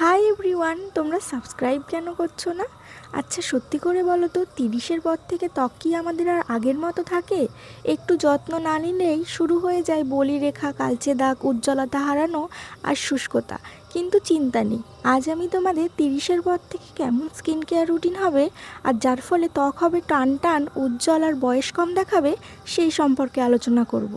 Hi everyone, তোমরা subscribe কেন করছো না? আচ্ছা সত্যি করে বলো তো, 30-এর পর থেকে ত্বক কি আমাদের আর আগের মতো থাকে? একটু যত্ন না নিলেই শুরু হয়ে যায় বলিরেখা, কালচে দাগ, উজ্জ্বলতা হারানো আর শুষ্কতা। কিন্তু চিন্তা নেই, আজ আমি তোমাদের 30-এর পর থেকে কেমন স্কিন কেয়ার রুটিন হবে আর যার ফলে ত্বক হবে টান টান, উজ্জ্বল আর বয়স কম দেখাবে, সেই সম্পর্কে আলোচনা করব।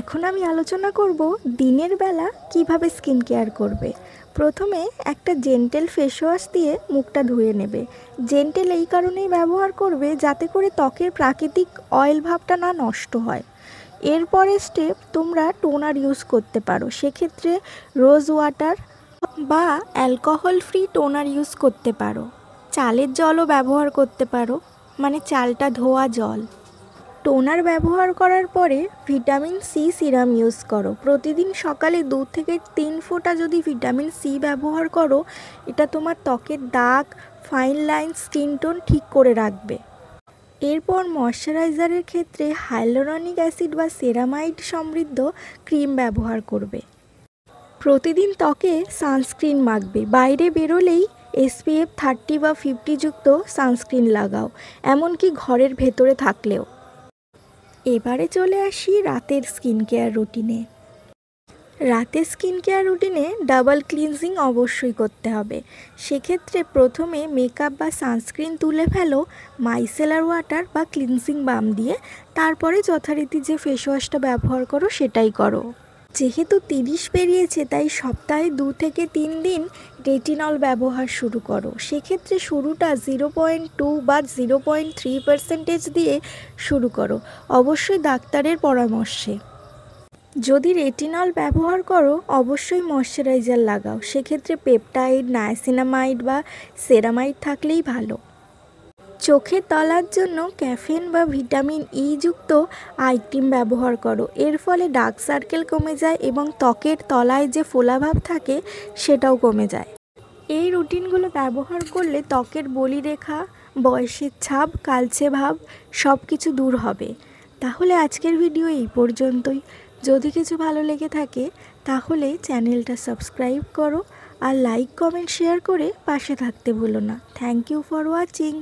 এখন আমি আলোচনা করব দিনের বেলা কিভাবে স্কিন কেয়ার করবে। প্রথমে একটা জেন্টেল ফেস ওয়াশ দিয়ে মুখটা ধুয়ে নেবে। জেন্টেল এই কারণেই ব্যবহার করবে যাতে করে ত্বকের প্রাকৃতিক অয়েল ভাবটা না নষ্ট হয়। এরপরে স্টেপ, তোমরা টোনার ইউজ করতে পারো। সেক্ষেত্রে রোজ ওয়াটার বা অ্যালকোহল ফ্রি টোনার ইউজ করতে পারো। চালের জলও ব্যবহার করতে পারো, মানে চালটা ধোয়া জল। টোনার ব্যবহার করার পরে ভিটামিন সি সিরাম ইউজ করো। প্রতিদিন সকালে 2 থেকে 3 ফোঁটা যদি ভিটামিন সি ব্যবহার করো, এটা তোমার ত্বকের দাগ, ফাইন লাইন, স্কিন টোন ঠিক করে রাখবে। এরপর ময়শ্চারাইজারের ক্ষেত্রে হাইলোরনিক অ্যাসিড বা সেরামাইড সমৃদ্ধ ক্রিম ব্যবহার করবে। প্রতিদিন ত্বকে সানস্ক্রিন মাখবে। বাইরে বেরোলেই SPF 30 বা 50 যুক্ত সানস্ক্রিন লাগাও, এমনকি ঘরের ভেতরে থাকলেও। এবারে চলে আসি রাতের স্কিন কেয়ার রুটিনে। রাতের স্কিন কেয়ার রুটিনে ডাবল ক্লিনজিং অবশ্যই করতে হবে। সেক্ষেত্রে প্রথমে মেকআপ বা সানস্ক্রিন তুলে ফেলো মাইসেলার ওয়াটার বা ক্লিনজিং বাম দিয়ে। তারপরে যথারীতি যে ফেস ওয়াশটা ব্যবহার করো সেটাই করো। যেহেতু 30 পেরিয়েছে, তাই সপ্তাহে 2 থেকে 3 দিন রেটিনল ব্যবহার শুরু করো। সেক্ষেত্রে শুরুটা 0.2 বা 0.3% দিয়ে শুরু করো, অবশ্যই ডাক্তারের পরামর্শে। যদি রেটিনল ব্যবহার করো, অবশ্যই ময়শ্চারাইজার লাগাও। সেক্ষেত্রে পেপটাইড, নায়াসিনামাইড বা সেরামাইড থাকলেই ভালো। চোখের তলার জন্য ক্যাফেন বা ভিটামিন যুক্ত আই ক্রিম ব্যবহার করো। এর ফলে ডার্ক সার্কেল কমে যায় এবং ত্বকের তলায় যে ফোলাভাব থাকে সেটাও কমে যায়। এই রুটিনগুলো ব্যবহার করলে ত্বকের বলিরেখা, বয়সের ছাপ, কালচে ভাব সব কিছু দূর হবে। তাহলে আজকের ভিডিও এই পর্যন্তই। যদি কিছু ভালো লেগে থাকে তাহলে চ্যানেলটা সাবস্ক্রাইব করো আর লাইক, কমেন্ট, শেয়ার করে পাশে থাকতে ভুলো না। Thank you for watching.